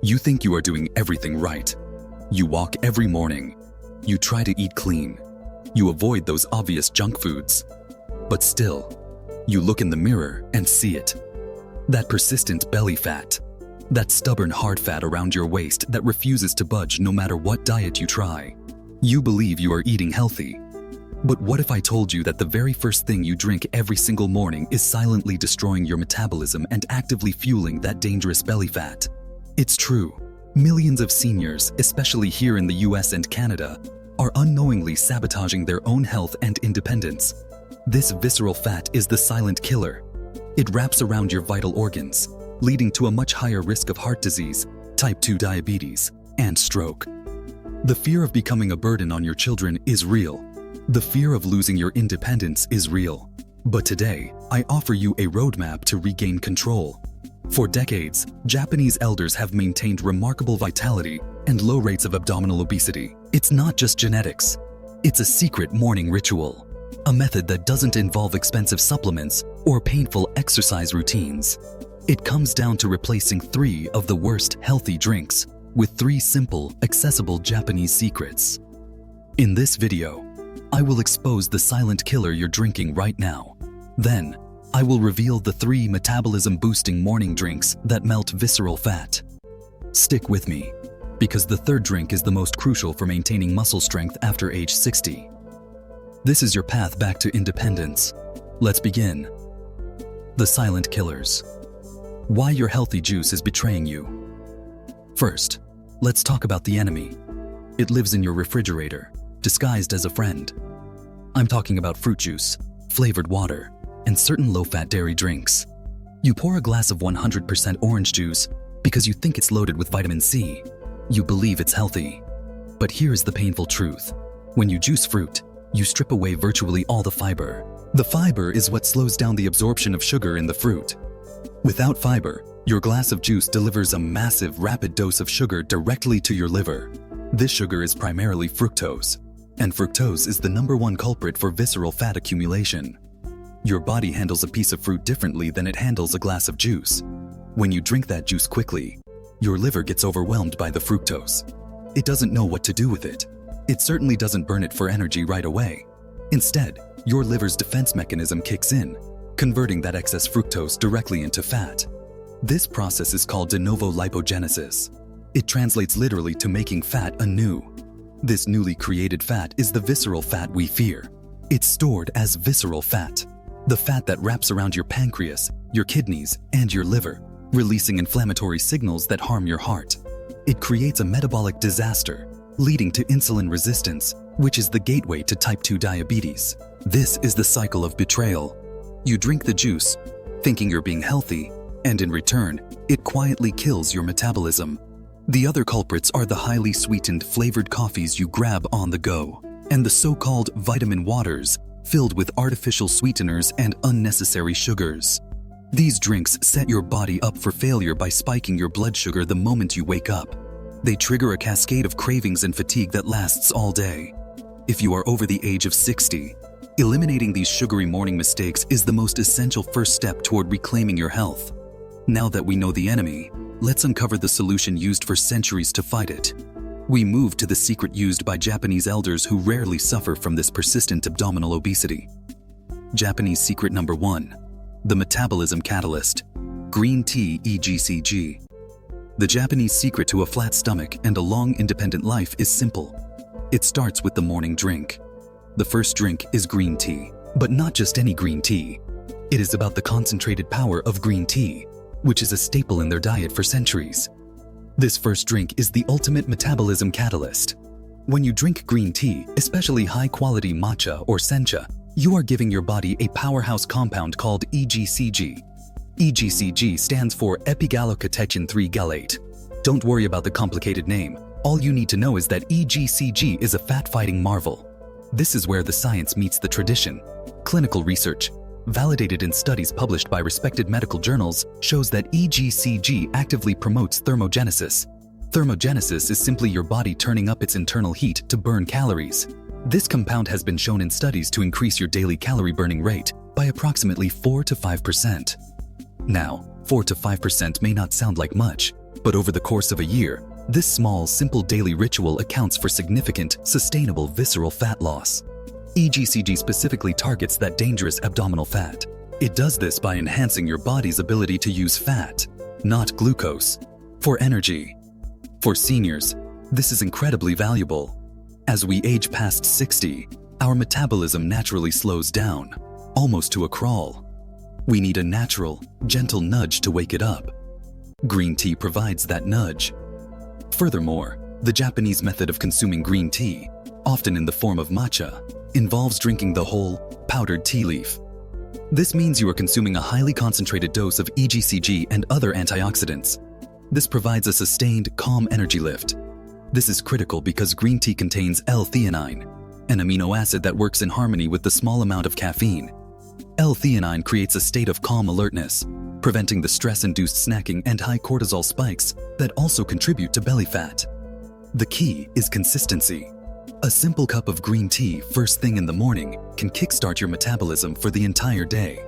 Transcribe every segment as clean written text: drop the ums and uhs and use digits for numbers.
You think you are doing everything right. You walk every morning. You try to eat clean. You avoid those obvious junk foods. But still, you look in the mirror and see it. That persistent belly fat. That stubborn hard fat around your waist that refuses to budge no matter what diet you try. You believe you are eating healthy. But what if I told you that the very first thing you drink every single morning is silently destroying your metabolism and actively fueling that dangerous belly fat? It's true. Millions of seniors, especially here in the US and Canada, are unknowingly sabotaging their own health and independence. This visceral fat is the silent killer. It wraps around your vital organs, leading to a much higher risk of heart disease, type 2 diabetes, and stroke. The fear of becoming a burden on your children is real. The fear of losing your independence is real. But today, I offer you a roadmap to regain control. For decades, Japanese elders have maintained remarkable vitality and low rates of abdominal obesity. It's not just genetics. It's a secret morning ritual, a method that doesn't involve expensive supplements or painful exercise routines. It comes down to replacing 3 of the worst healthy drinks with 3 simple, accessible Japanese secrets. In this video, I will expose the silent killer you're drinking right now. Then, I will reveal the 3 metabolism-boosting morning drinks that melt visceral fat. Stick with me, because the 3rd drink is the most crucial for maintaining muscle strength after age 60. This is your path back to independence. Let's begin. The silent killers. Why your healthy juice is betraying you. First, let's talk about the enemy. It lives in your refrigerator, disguised as a friend. I'm talking about fruit juice, flavored water, and certain low-fat dairy drinks. You pour a glass of 100% orange juice because you think it's loaded with vitamin C. You believe it's healthy. But here's the painful truth. When you juice fruit, you strip away virtually all the fiber. The fiber is what slows down the absorption of sugar in the fruit. Without fiber, your glass of juice delivers a massive, rapid dose of sugar directly to your liver. This sugar is primarily fructose, and fructose is the #1 culprit for visceral fat accumulation. Your body handles a piece of fruit differently than it handles a glass of juice. When you drink that juice quickly, your liver gets overwhelmed by the fructose. It doesn't know what to do with it. It certainly doesn't burn it for energy right away. Instead, your liver's defense mechanism kicks in, converting that excess fructose directly into fat. This process is called de novo lipogenesis. It translates literally to making fat anew. This newly created fat is the visceral fat we fear. It's stored as visceral fat, the fat that wraps around your pancreas, your kidneys, and your liver, releasing inflammatory signals that harm your heart. It creates a metabolic disaster, leading to insulin resistance, which is the gateway to type 2 diabetes. This is the cycle of betrayal. You drink the juice, thinking you're being healthy, and in return, it quietly kills your metabolism. The other culprits are the highly sweetened flavored coffees you grab on the go, and the so-called vitamin waters filled with artificial sweeteners and unnecessary sugars. These drinks set your body up for failure by spiking your blood sugar the moment you wake up. They trigger a cascade of cravings and fatigue that lasts all day. If you are over the age of 60, eliminating these sugary morning mistakes is the most essential first step toward reclaiming your health. Now that we know the enemy, let's uncover the solution used for centuries to fight it. We move to the secret used by Japanese elders who rarely suffer from this persistent abdominal obesity. Japanese secret number 1. The metabolism catalyst. Green tea EGCG. The Japanese secret to a flat stomach and a long independent life is simple. It starts with the morning drink. The first drink is green tea, but not just any green tea. It is about the concentrated power of green tea, which is a staple in their diet for centuries. This first drink is the ultimate metabolism catalyst. When you drink green tea, especially high-quality matcha or sencha, you are giving your body a powerhouse compound called EGCG. EGCG stands for epigallocatechin 3 gallate. Don't worry about the complicated name. All you need to know is that EGCG is a fat-fighting marvel. This is where the science meets the tradition. Clinical research, validated in studies published by respected medical journals, shows that EGCG actively promotes thermogenesis. Thermogenesis is simply your body turning up its internal heat to burn calories. This compound has been shown in studies to increase your daily calorie burning rate by approximately 4 to 5%. Now, 4 to 5% may not sound like much, But over the course of a year, this small, simple daily ritual accounts for significant, sustainable visceral fat loss. EGCG specifically targets that dangerous abdominal fat. It does this by enhancing your body's ability to use fat, not glucose, for energy. For seniors, this is incredibly valuable. As we age past 60, our metabolism naturally slows down, almost to a crawl. We need a natural, gentle nudge to wake it up. Green tea provides that nudge. Furthermore, the Japanese method of consuming green tea, often in the form of matcha, involves drinking the whole, powdered tea leaf. This means you are consuming a highly concentrated dose of EGCG and other antioxidants. This provides a sustained, calm energy lift. This is critical because green tea contains L-theanine, an amino acid that works in harmony with the small amount of caffeine. L-theanine creates a state of calm alertness, preventing the stress-induced snacking and high cortisol spikes that also contribute to belly fat. The key is consistency. A simple cup of green tea first thing in the morning can kickstart your metabolism for the entire day.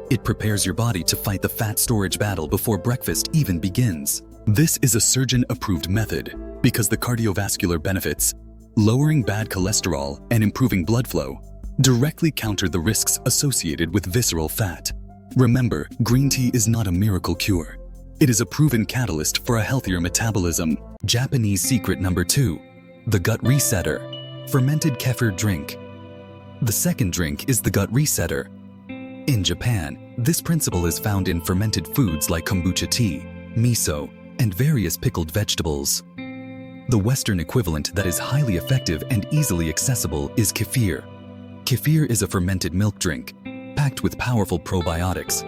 It prepares your body to fight the fat storage battle before breakfast even begins. This is a surgeon-approved method because the cardiovascular benefits, lowering bad cholesterol and improving blood flow, directly counter the risks associated with visceral fat. Remember, green tea is not a miracle cure. It is a proven catalyst for a healthier metabolism. Japanese secret number 2, the gut resetter, fermented kefir drink. The second drink is the gut resetter. In Japan, this principle is found in fermented foods like kombucha tea, miso, and various pickled vegetables. The Western equivalent that is highly effective and easily accessible is kefir. Kefir is a fermented milk drink, packed with powerful probiotics.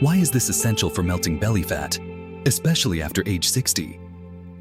Why is this essential for melting belly fat, especially after age 60?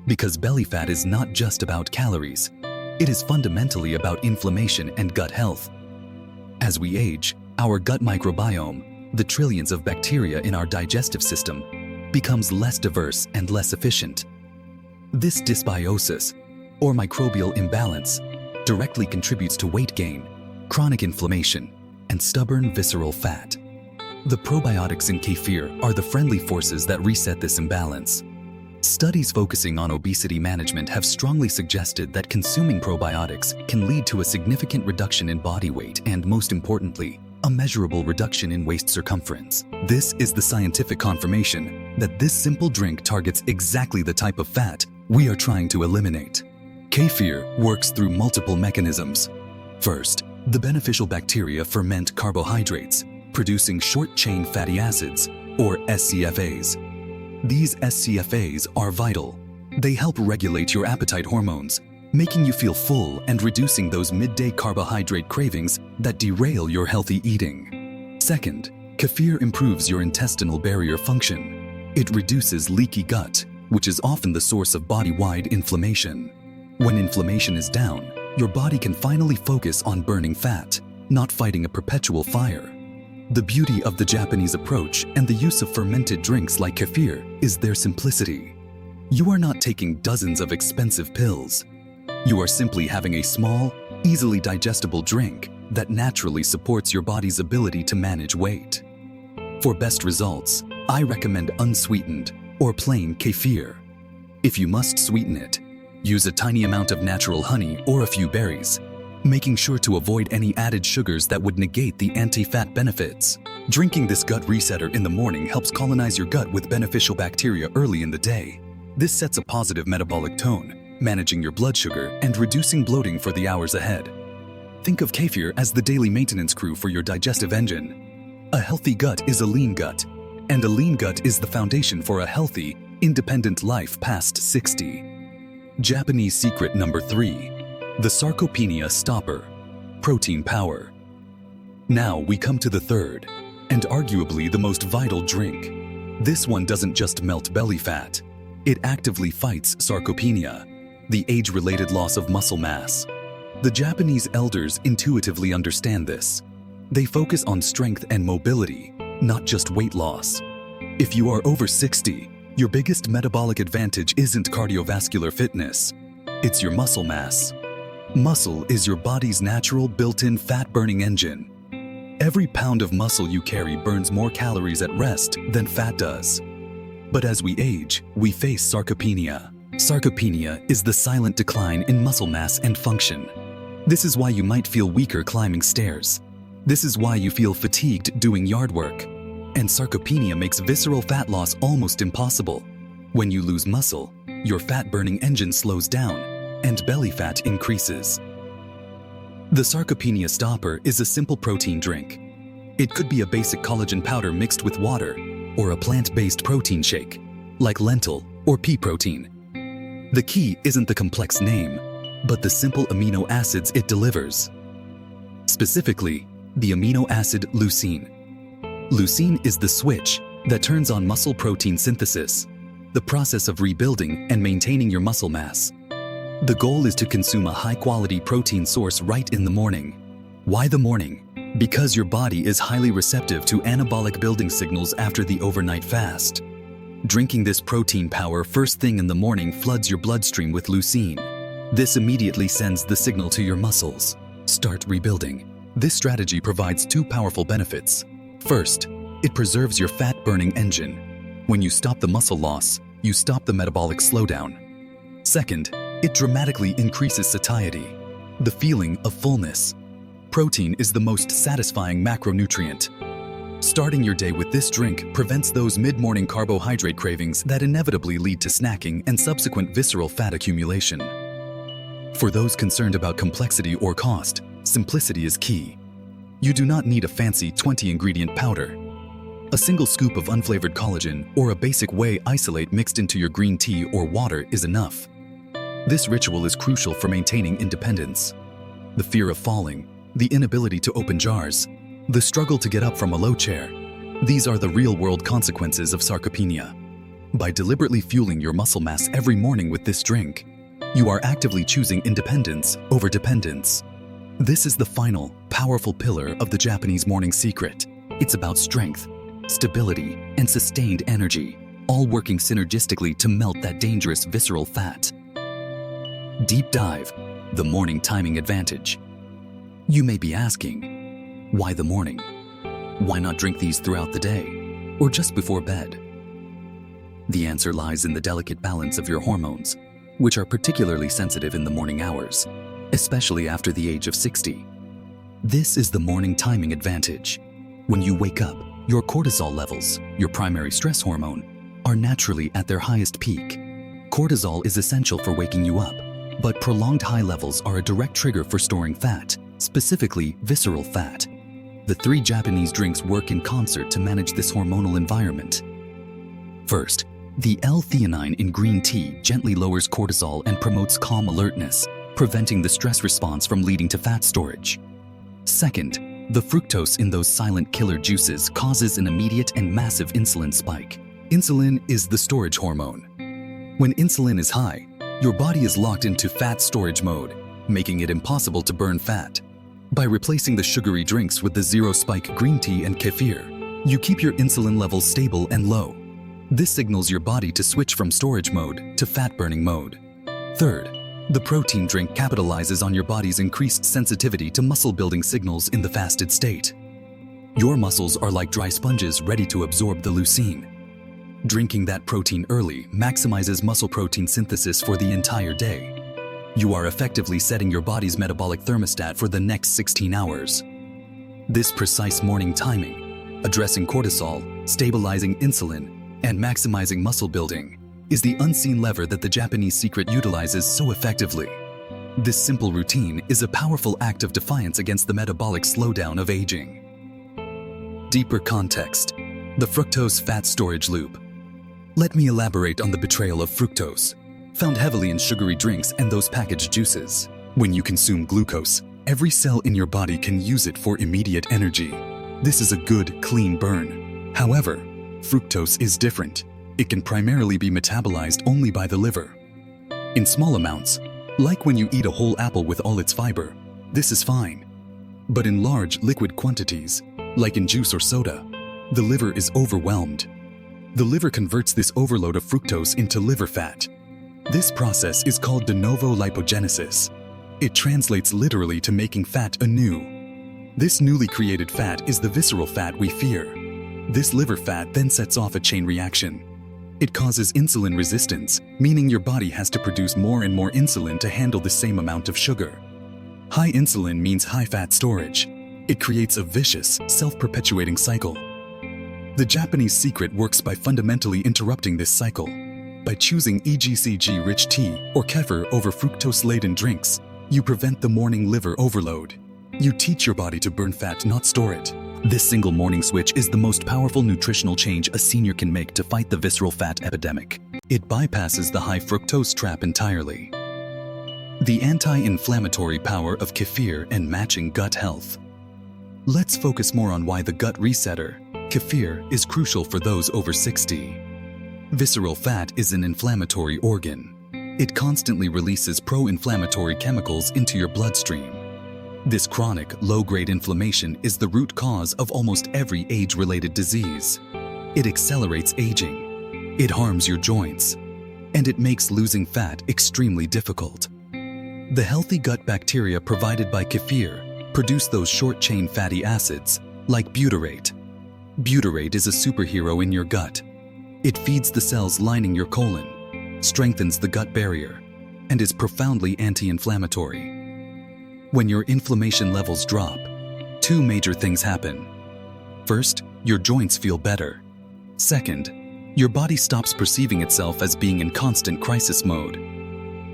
Because belly fat is not just about calories. It is fundamentally about inflammation and gut health. As we age, our gut microbiome, the trillions of bacteria in our digestive system, becomes less diverse and less efficient. This dysbiosis, or microbial imbalance, directly contributes to weight gain, chronic inflammation, and stubborn visceral fat. The probiotics in kefir are the friendly forces that reset this imbalance. Studies focusing on obesity management have strongly suggested that consuming probiotics can lead to a significant reduction in body weight and, most importantly, a measurable reduction in waist circumference. This is the scientific confirmation that this simple drink targets exactly the type of fat we are trying to eliminate. Kefir works through multiple mechanisms. First, the beneficial bacteria ferment carbohydrates, producing short-chain fatty acids, or SCFAs. These SCFAs are vital. They help regulate your appetite hormones, making you feel full and reducing those midday carbohydrate cravings that derail your healthy eating. Second, kefir improves your intestinal barrier function. It reduces leaky gut, which is often the source of body-wide inflammation. When inflammation is down, your body can finally focus on burning fat, not fighting a perpetual fire. The beauty of the Japanese approach and the use of fermented drinks like kefir is their simplicity. You are not taking dozens of expensive pills. You are simply having a small, easily digestible drink that naturally supports your body's ability to manage weight. For best results, I recommend unsweetened or plain kefir. If you must sweeten it, use a tiny amount of natural honey or a few berries, making sure to avoid any added sugars that would negate the anti-fat benefits. Drinking this gut resetter in the morning helps colonize your gut with beneficial bacteria early in the day. This sets a positive metabolic tone, managing your blood sugar and reducing bloating for the hours ahead. Think of kefir as the daily maintenance crew for your digestive engine. A healthy gut is a lean gut, and a lean gut is the foundation for a healthy, independent life past 60. Japanese secret number 3. The sarcopenia stopper, protein power. Now we come to the third, and arguably the most vital drink. This one doesn't just melt belly fat. It actively fights sarcopenia, the age-related loss of muscle mass. The Japanese elders intuitively understand this. They focus on strength and mobility, not just weight loss. If you are over 60, your biggest metabolic advantage isn't cardiovascular fitness. It's your muscle mass. Muscle is your body's natural built-in fat-burning engine. Every pound of muscle you carry burns more calories at rest than fat does. But as we age, we face sarcopenia. Sarcopenia is the silent decline in muscle mass and function. This is why you might feel weaker climbing stairs. This is why you feel fatigued doing yard work. And sarcopenia makes visceral fat loss almost impossible. When you lose muscle, your fat-burning engine slows down, and belly fat increases. The sarcopenia stopper is a simple protein drink. It could be a basic collagen powder mixed with water, or a plant-based protein shake, like lentil or pea protein. The key isn't the complex name, but the simple amino acids it delivers. Specifically, the amino acid leucine. Leucine is the switch that turns on muscle protein synthesis, the process of rebuilding and maintaining your muscle mass. The goal is to consume a high-quality protein source right in the morning. Why the morning? Because your body is highly receptive to anabolic building signals after the overnight fast. Drinking this protein power first thing in the morning floods your bloodstream with leucine. This immediately sends the signal to your muscles. Start rebuilding. This strategy provides two powerful benefits. First, it preserves your fat-burning engine. When you stop the muscle loss, you stop the metabolic slowdown. Second, it dramatically increases satiety, the feeling of fullness. Protein is the most satisfying macronutrient. Starting your day with this drink prevents those mid-morning carbohydrate cravings that inevitably lead to snacking and subsequent visceral fat accumulation. For those concerned about complexity or cost, simplicity is key. You do not need a fancy 20-ingredient powder. A single scoop of unflavored collagen or a basic whey isolate mixed into your green tea or water is enough. This ritual is crucial for maintaining independence. The fear of falling, the inability to open jars, the struggle to get up from a low chair, these are the real-world consequences of sarcopenia. By deliberately fueling your muscle mass every morning with this drink, you are actively choosing independence over dependence. This is the final, powerful pillar of the Japanese morning secret. It's about strength, stability, and sustained energy, all working synergistically to melt that dangerous visceral fat. Deep dive, the morning timing advantage. You may be asking, why the morning? Why not drink these throughout the day, or just before bed? The answer lies in the delicate balance of your hormones, which are particularly sensitive in the morning hours, especially after the age of 60. This is the morning timing advantage. When you wake up, your cortisol levels, your primary stress hormone, are naturally at their highest peak. Cortisol is essential for waking you up, but prolonged high levels are a direct trigger for storing fat, specifically visceral fat. The three Japanese drinks work in concert to manage this hormonal environment. First, the L-theanine in green tea gently lowers cortisol and promotes calm alertness, preventing the stress response from leading to fat storage. Second, the fructose in those silent killer juices causes an immediate and massive insulin spike. Insulin is the storage hormone. When insulin is high, your body is locked into fat storage mode, making it impossible to burn fat. By replacing the sugary drinks with the zero-spike green tea and kefir, you keep your insulin levels stable and low. This signals your body to switch from storage mode to fat-burning mode. Third, the protein drink capitalizes on your body's increased sensitivity to muscle-building signals in the fasted state. Your muscles are like dry sponges ready to absorb the leucine. Drinking that protein early maximizes muscle protein synthesis for the entire day. You are effectively setting your body's metabolic thermostat for the next 16 hours. This precise morning timing, addressing cortisol, stabilizing insulin, and maximizing muscle building, is the unseen lever that the Japanese secret utilizes so effectively. This simple routine is a powerful act of defiance against the metabolic slowdown of aging. Deeper context: the fructose fat storage loop. Let me elaborate on the betrayal of fructose, found heavily in sugary drinks and those packaged juices. When you consume glucose, every cell in your body can use it for immediate energy. This is a good, clean burn. However, fructose is different. It can primarily be metabolized only by the liver. In small amounts, like when you eat a whole apple with all its fiber, this is fine. But in large liquid quantities, like in juice or soda, the liver is overwhelmed. The liver converts this overload of fructose into liver fat. This process is called de novo lipogenesis. It translates literally to making fat anew. This newly created fat is the visceral fat we fear. This liver fat then sets off a chain reaction. It causes insulin resistance, meaning your body has to produce more and more insulin to handle the same amount of sugar. High insulin means high fat storage. It creates a vicious, self-perpetuating cycle. The Japanese secret works by fundamentally interrupting this cycle. By choosing EGCG-rich tea or kefir over fructose-laden drinks, you prevent the morning liver overload. You teach your body to burn fat, not store it. This single morning switch is the most powerful nutritional change a senior can make to fight the visceral fat epidemic. It bypasses the high fructose trap entirely. The anti-inflammatory power of kefir and matching gut health. Let's focus more on why the gut resetter, kefir, is crucial for those over 60. Visceral fat is an inflammatory organ. It constantly releases pro-inflammatory chemicals into your bloodstream. This chronic, low-grade inflammation is the root cause of almost every age-related disease. It accelerates aging, it harms your joints, and it makes losing fat extremely difficult. The healthy gut bacteria provided by kefir produce those short-chain fatty acids, like butyrate. Butyrate is a superhero in your gut. It feeds the cells lining your colon, strengthens the gut barrier, and is profoundly anti-inflammatory. When your inflammation levels drop, two major things happen. First, your joints feel better. Second, your body stops perceiving itself as being in constant crisis mode.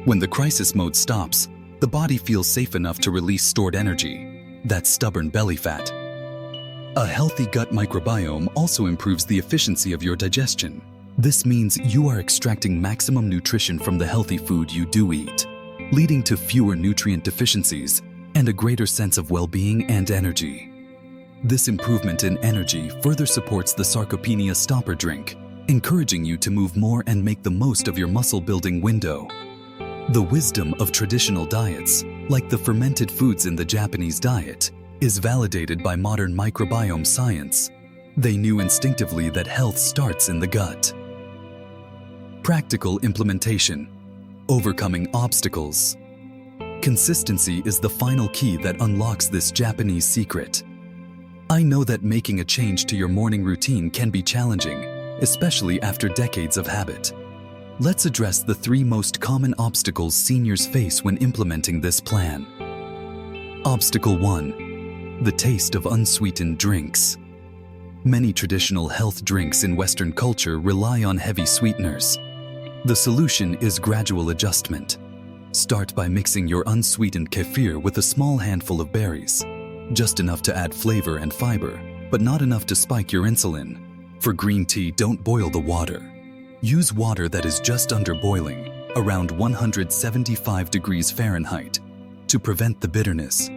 When the crisis mode stops, the body feels safe enough to release stored energy, that stubborn belly fat. A healthy gut microbiome also improves the efficiency of your digestion. This means you are extracting maximum nutrition from the healthy food you do eat, leading to fewer nutrient deficiencies and a greater sense of well-being and energy. This improvement in energy further supports the sarcopenia stopper drink, encouraging you to move more and make the most of your muscle-building window. The wisdom of traditional diets, like the fermented foods in the Japanese diet, is validated by modern microbiome science. They knew instinctively that health starts in the gut. Practical implementation. Overcoming obstacles. Consistency is the final key that unlocks this Japanese secret. I know that making a change to your morning routine can be challenging, especially after decades of habit. Let's address the three most common obstacles seniors face when implementing this plan. Obstacle 1. The taste of unsweetened drinks. Many traditional health drinks in Western culture rely on heavy sweeteners. The solution is gradual adjustment. Start by mixing your unsweetened kefir with a small handful of berries, just enough to add flavor and fiber, but not enough to spike your insulin. For green tea, don't boil the water. Use water that is just under boiling, around 175 degrees Fahrenheit, to prevent the bitterness.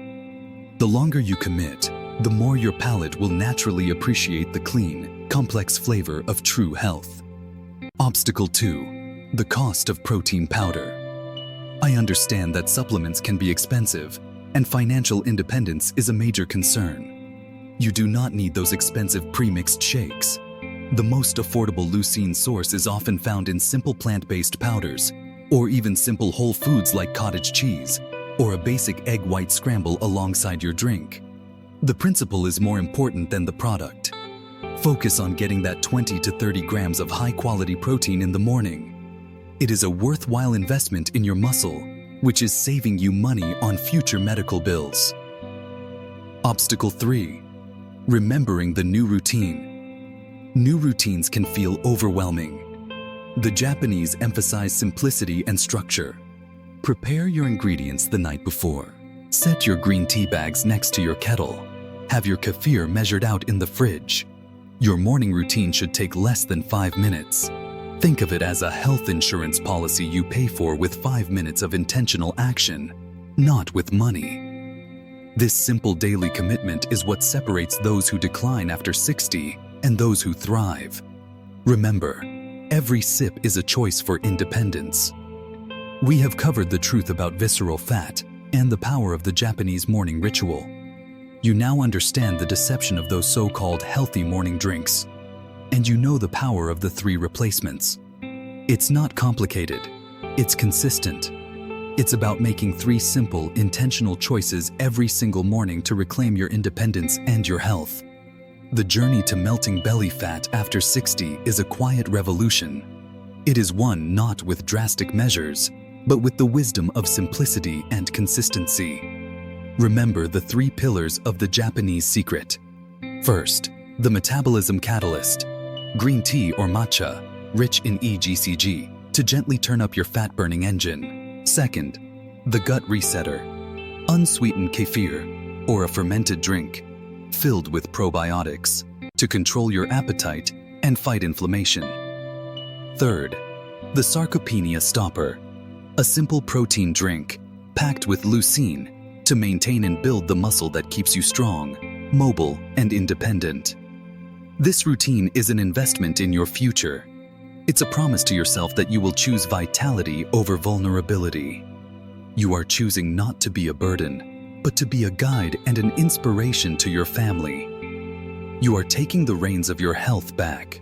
The longer you commit, the more your palate will naturally appreciate the clean, complex flavor of true health. Obstacle 2. The cost of protein powder. I understand that supplements can be expensive, and financial independence is a major concern. You do not need those expensive pre-mixed shakes. The most affordable leucine source is often found in simple plant-based powders, or even simple whole foods like cottage cheese, or a basic egg white scramble alongside your drink. The principle is more important than the product. Focus on getting that 20 to 30 grams of high-quality protein in the morning. It is a worthwhile investment in your muscle, which is saving you money on future medical bills. Obstacle 3. Remembering the new routine. New routines can feel overwhelming. The Japanese emphasize simplicity and structure. Prepare your ingredients the night before. Set your green tea bags next to your kettle. Have your kefir measured out in the fridge. Your morning routine should take less than 5 minutes. Think of it as a health insurance policy you pay for with 5 minutes of intentional action, not with money. This simple daily commitment is what separates those who decline after 60 and those who thrive. Remember, every sip is a choice for independence. We have covered the truth about visceral fat and the power of the Japanese morning ritual. You now understand the deception of those so-called healthy morning drinks, and you know the power of the 3 replacements. It's not complicated, it's consistent. It's about making 3 simple, intentional choices every single morning to reclaim your independence and your health. The journey to melting belly fat after 60 is a quiet revolution, It is won not with drastic measures, but with the wisdom of simplicity and consistency. Remember the 3 pillars of the Japanese secret. First, the metabolism catalyst, green tea or matcha, rich in EGCG, to gently turn up your fat-burning engine. Second, the gut resetter, unsweetened kefir, or a fermented drink, filled with probiotics, to control your appetite and fight inflammation. Third, the sarcopenia stopper, a simple protein drink packed with leucine to maintain and build the muscle that keeps you strong, mobile, and independent. This routine is an investment in your future. It's a promise to yourself that you will choose vitality over vulnerability. You are choosing not to be a burden, but to be a guide and an inspiration to your family. You are taking the reins of your health back.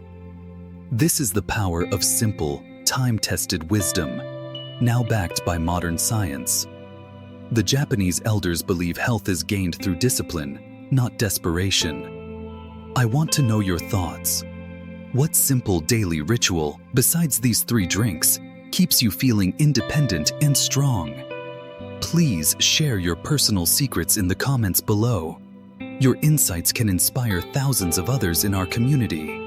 This is the power of simple, time-tested wisdom, now backed by modern science. The Japanese elders believe health is gained through discipline, not desperation. I want to know your thoughts. What simple daily ritual, besides these 3 drinks, keeps you feeling independent and strong? Please share your personal secrets in the comments below. Your insights can inspire thousands of others in our community.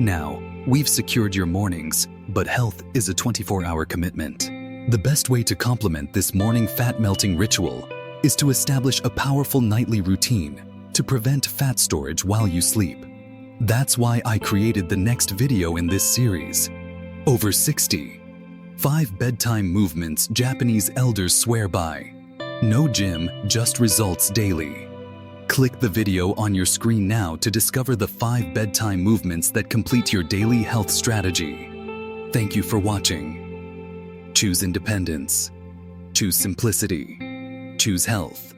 Now, we've secured your mornings, but health is a 24-hour commitment. The best way to complement this morning fat-melting ritual is to establish a powerful nightly routine to prevent fat storage while you sleep. That's why I created the next video in this series. Over 60. 5 bedtime movements Japanese elders swear by. No gym, just results daily. Click the video on your screen now to discover the 5 bedtime movements that complete your daily health strategy. Thank you for watching. Choose independence. Choose simplicity. Choose health.